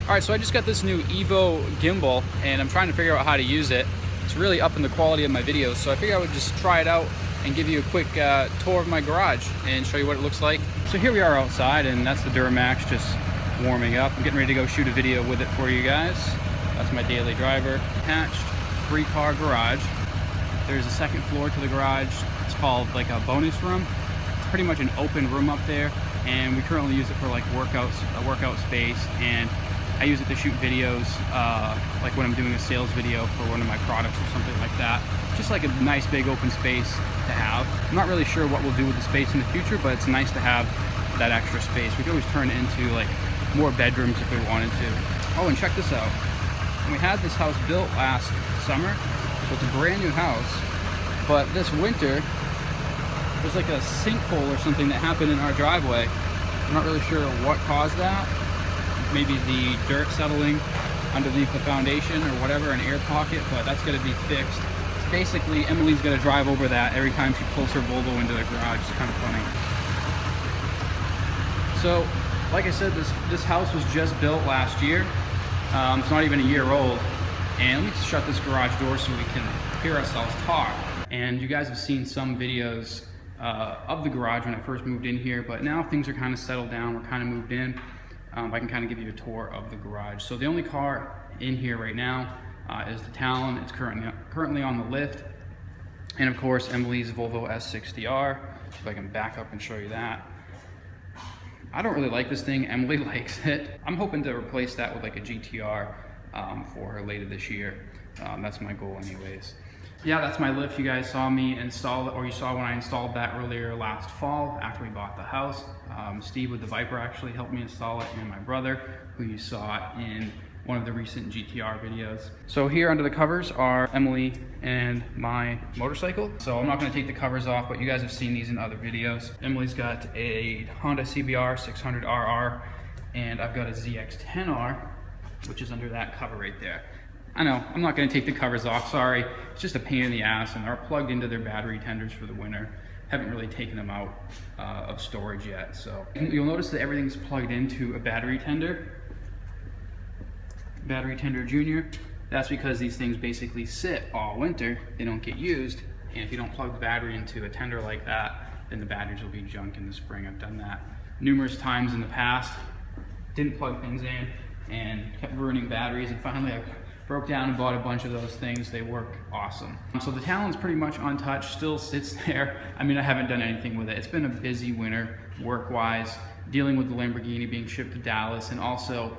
All right, so I just got this new Evo gimbal and I'm trying to figure out how to use it. It's really upping the quality of my videos, so I figured I would just try it out and give you a quick tour of my garage and show you what it looks like. So here we are outside, and that's the Duramax just warming up. I'm getting ready to go shoot a video with it for you guys. That's my daily driver. Attached 3-car garage. There's a second floor to the garage. It's called like a bonus room. It's pretty much an open room up there, and we currently use it for like workouts, a workout space, and I use it to shoot videos, like when I'm doing a sales video for one of my products or something like that. Just like a nice big open space to have. I'm not really sure what we'll do with the space in the future, but it's nice to have that extra space. We could always turn it into like more bedrooms if we wanted to. Oh, and check this out. When we had this house built last summer, so it's a brand new house, but this winter, there's like a sinkhole or something that happened in our driveway. I'm not really sure what caused that. Maybe the dirt settling underneath the foundation or whatever, an air pocket, but that's going to be fixed. It's basically, Emily's going to drive over that every time she pulls her Volvo into the garage. It's kind of funny. So, like I said, this house was just built last year. It's not even a year old. And let me just shut this garage door so we can hear ourselves talk. And you guys have seen some videos of the garage when I first moved in here, but now things are kind of settled down. We're kind of moved in. I can kind of give you a tour of the garage. So the only car in here right now is the Talon. It's currently on the lift. And of course, Emily's Volvo S60R. If I can back up and show you that. I don't really like this thing. Emily likes it. I'm hoping to replace that with like a GTR for her later this year. That's my goal anyways. Yeah, that's my lift. You guys saw me install it, or you saw when I installed that earlier last fall after we bought the house. Steve with the Viper actually helped me install it, and my brother, who you saw in one of the recent GTR videos. So here under the covers are Emily and my motorcycle. So I'm not going to take the covers off, but you guys have seen these in other videos. Emily's got a Honda CBR 600RR, and I've got a ZX10R, which is under that cover right there. I know, I'm not going to take the covers off, sorry. It's just a pain in the ass, and they're plugged into their battery tenders for the winter. Haven't really taken them out of storage yet. So you'll notice that everything's plugged into a battery tender junior. That's because these things basically sit all winter. They don't get used, and if you don't plug the battery into a tender like that, then the batteries will be junk in the spring. I've done that numerous times in the past. Didn't plug things in and kept ruining batteries, and finally I broke down and bought a bunch of those things. They work awesome. So the Talon's pretty much untouched, still sits there. I mean, I haven't done anything with it. It's been a busy winter work-wise, dealing with the Lamborghini being shipped to Dallas, and also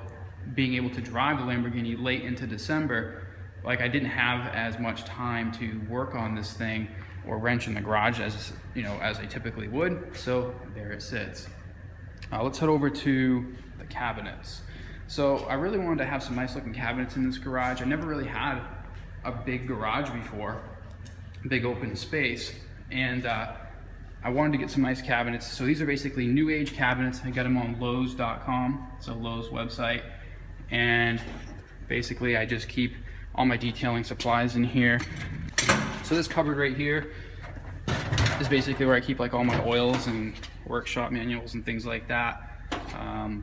being able to drive the Lamborghini late into December. Like, I didn't have as much time to work on this thing or wrench in the garage as, you know, as I typically would. So there it sits. Let's head over to the cabinets. So I really wanted to have some nice looking cabinets in this garage. I never really had a big garage before, big open space, and I wanted to get some nice cabinets. So these are basically new age cabinets. I got them on Lowe's.com. It's a Lowe's website, and basically I just keep all my detailing supplies in here. So this cupboard right here is basically where I keep like all my oils and workshop manuals and things like that.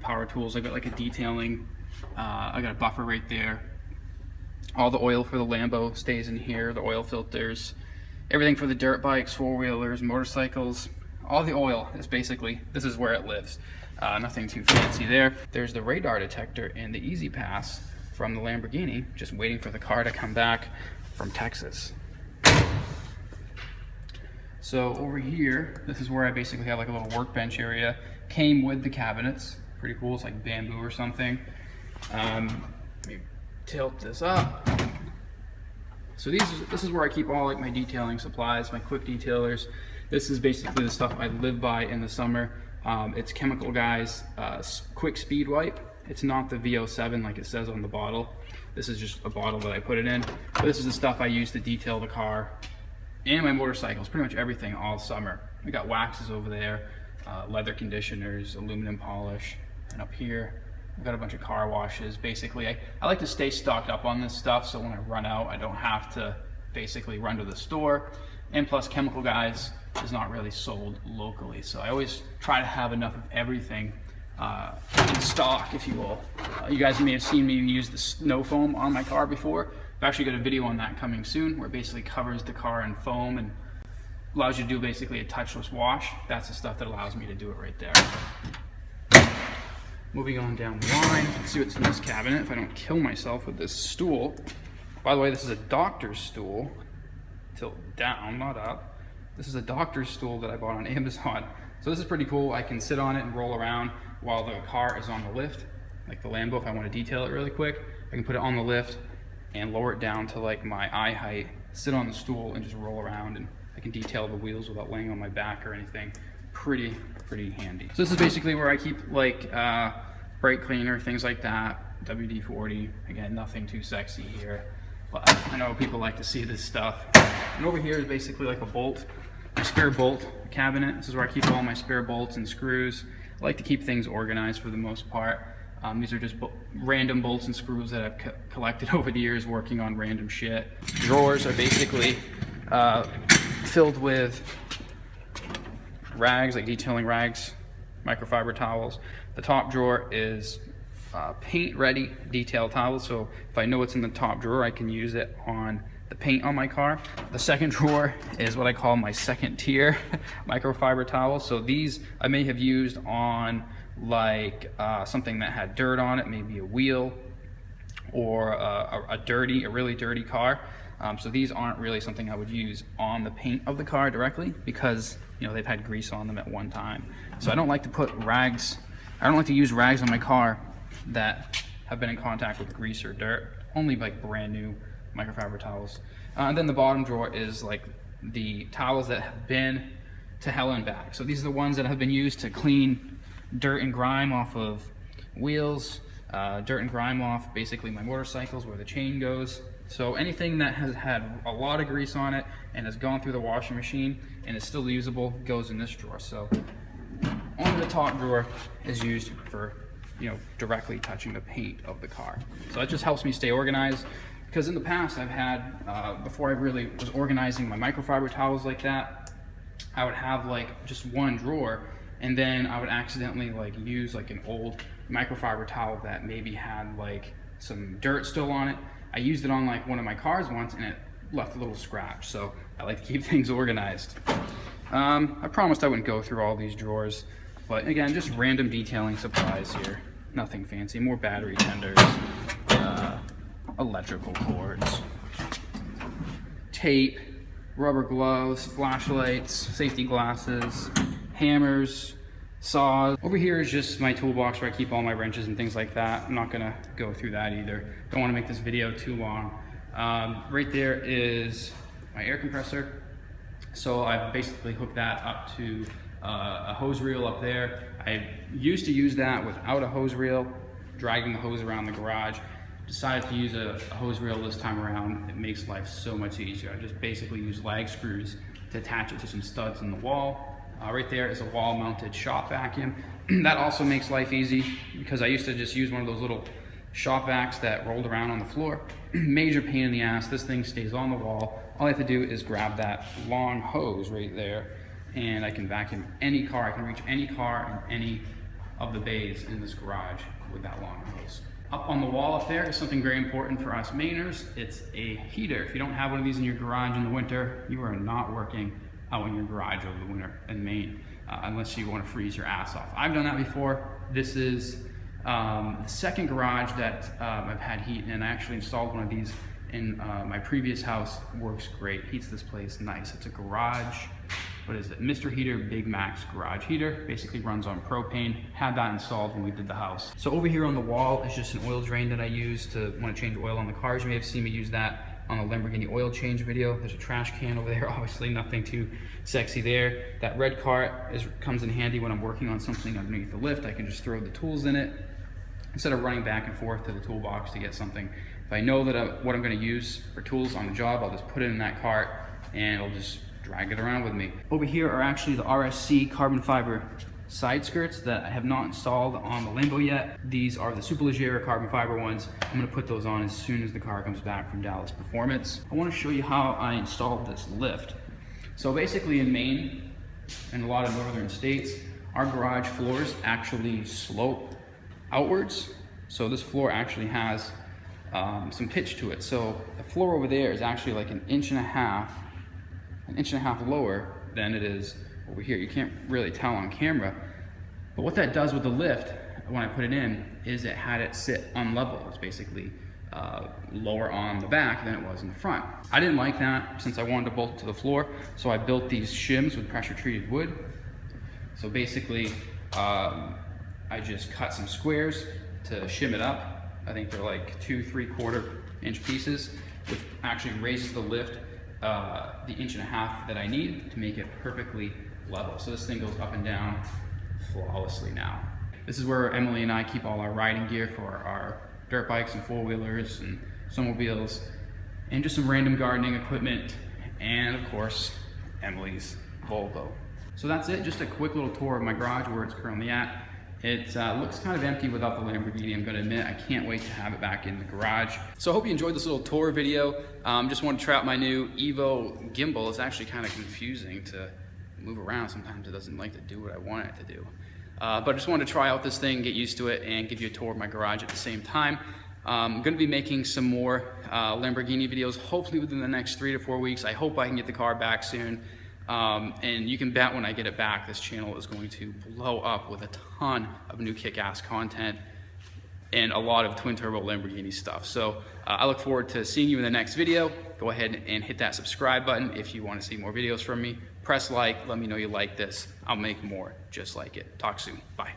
Power tools. I got like a detailing, I got a buffer right there. All the oil for the Lambo stays in here, the oil filters, everything for the dirt bikes, four-wheelers, motorcycles. All the oil is basically, this is where it lives. Nothing too fancy there. There's the radar detector and the Easy Pass from the Lamborghini, just waiting for the car to come back from Texas. So over here, this is where I basically have like a little workbench area. Came with the cabinets. Pretty cool. It's like bamboo or something. Let me tilt this up. So this is where I keep all like my detailing supplies, my quick detailers. This is basically the stuff I live by in the summer. It's Chemical Guys quick speed wipe. It's not the VO7 like it says on the bottle. This is just a bottle that I put it in. But this is the stuff I use to detail the car and my motorcycles, pretty much everything all summer. We got waxes over there, leather conditioners, aluminum polish, and up here I've got a bunch of car washes. Basically, I like to stay stocked up on this stuff, so when I run out, I don't have to basically run to the store. And plus, Chemical Guys is not really sold locally, so I always try to have enough of everything in stock, if you will. You guys may have seen me use the snow foam on my car before. I've actually got a video on that coming soon where it basically covers the car in foam and allows you to do basically a touchless wash. That's the stuff that allows me to do it right there. Moving on down the line, let's see what's in this cabinet if I don't kill myself with this stool. By the way, this is a doctor's stool. Tilt down, not up. This is a doctor's stool that I bought on Amazon. So this is pretty cool. I can sit on it and roll around while the car is on the lift. Like the Lambo, if I want to detail it really quick, I can put it on the lift and lower it down to like my eye height, sit on the stool and just roll around, and I can detail the wheels without laying on my back or anything. Pretty handy. So this is basically where I keep like brake cleaner, things like that, WD-40. Again, nothing too sexy here, but I know people like to see this stuff. And over here is basically like a bolt, my spare bolt cabinet. This is where I keep all my spare bolts and screws. I like to keep things organized for the most part. These are just random bolts and screws that I've collected over the years working on random shit. Drawers are basically filled with rags, like detailing rags, microfiber towels. The top drawer is paint ready detail towels, so if I know what's in the top drawer, I can use it on the paint on my car. The second drawer is what I call my second tier microfiber towels. So these I may have used on like something that had dirt on it, maybe a wheel or a really dirty car. So these aren't really something I would use on the paint of the car directly because, you know, they've had grease on them at one time. So I don't like to put rags, I don't like to use rags on my car that have been in contact with grease or dirt. Only like brand new microfiber towels. And then the bottom drawer is like the towels that have been to hell and back. So these are the ones that have been used to clean dirt and grime off of wheels, dirt and grime off basically my motorcycles where the chain goes. So anything that has had a lot of grease on it and has gone through the washing machine and is still usable goes in this drawer. So only the top drawer is used for, you know, directly touching the paint of the car. So that just helps me stay organized, because in the past I've had, before I really was organizing my microfiber towels like that, I would have like just one drawer, and then I would accidentally like use like an old microfiber towel that maybe had like some dirt still on it. I used it on like one of my cars once and it left a little scratch. So I like to keep things organized. I promised I wouldn't go through all these drawers, but again, just random detailing supplies here. Nothing fancy, more battery tenders, electrical cords, tape, rubber gloves, flashlights, safety glasses, hammers, saws. Over here is just my toolbox where I keep all my wrenches and things like that. I'm not gonna go through that either. Don't wanna make this video too long. Right there is my air compressor. So I've basically hooked that up to a hose reel up there. I used to use that without a hose reel, dragging the hose around the garage. Decided to use a hose reel this time around. It makes life so much easier. I just basically use lag screws to attach it to some studs in the wall. Right there is a wall-mounted shop vacuum. That also makes life easy because I used to just use one of those little shop vacs that rolled around on the floor. Major pain in the ass. This thing stays on the wall. All I have to do is grab that long hose right there and I can vacuum any car. I can reach any car in any of the bays in this garage with that long hose. Up on the wall up there is something very important for us Mainers. It's a heater. If you don't have one of these in your garage in the winter, you are not working out in your garage over the winter in Maine, unless you want to freeze your ass off. I've done that before. This is the second garage that I've had heat in. I actually installed one of these in my previous house. Works great, heats this place nice. It's a garage, what is it? Mr. Heater Big Max garage heater. Basically runs on propane. Had that installed when we did the house. So over here on the wall is just an oil drain that I use to want to change oil on the cars. You may have seen me use that on the Lamborghini oil change video. There's a trash can over there, obviously nothing too sexy there. That red cart comes in handy when I'm working on something underneath the lift. I can just throw the tools in it instead of running back and forth to the toolbox to get something. If I know that what I'm gonna use for tools on the job, I'll just put it in that cart and I'll just drag it around with me. Over here are actually the RSC carbon fiber side skirts that I have not installed on the Lambo yet. These are the Superleggera carbon fiber ones. I'm gonna put those on as soon as the car comes back from Dallas Performance. I wanna show you how I installed this lift. So basically in Maine and a lot of northern states, our garage floors actually slope outwards. So this floor actually has some pitch to it. So the floor over there is actually like an inch and a half lower than it is over here. You can't really tell on camera, but what that does with the lift, when I put it in, is it had it sit unlevel. It's basically lower on the back than it was in the front. I didn't like that since I wanted to bolt it to the floor, so I built these shims with pressure treated wood. So basically, I just cut some squares to shim it up. I think they're like 2 3/4 inch pieces, which actually raises the lift the inch and a half that I need to make it perfectly level. So this thing goes up and down flawlessly now. This is where Emily and I keep all our riding gear for our dirt bikes and four-wheelers and snowmobiles, and just some random gardening equipment, and of course, Emily's Volvo. So that's it, just a quick little tour of my garage where it's currently at. It looks kind of empty without the Lamborghini, I'm gonna admit. I can't wait to have it back in the garage. So I hope you enjoyed this little tour video. Just wanted to try out my new Evo gimbal. It's actually kind of confusing to move around. Sometimes it doesn't like to do what I want it to do. But I just wanted to try out this thing, get used to it, and give you a tour of my garage at the same time. I'm gonna be making some more Lamborghini videos, hopefully within the next 3 to 4 weeks. I hope I can get the car back soon. And you can bet when I get it back, this channel is going to blow up with a ton of new kick-ass content and a lot of twin turbo Lamborghini stuff. So I look forward to seeing you in the next video. Go ahead and hit that subscribe button if you want to see more videos from me. Press like, let me know you like this. I'll make more just like it. Talk soon. Bye.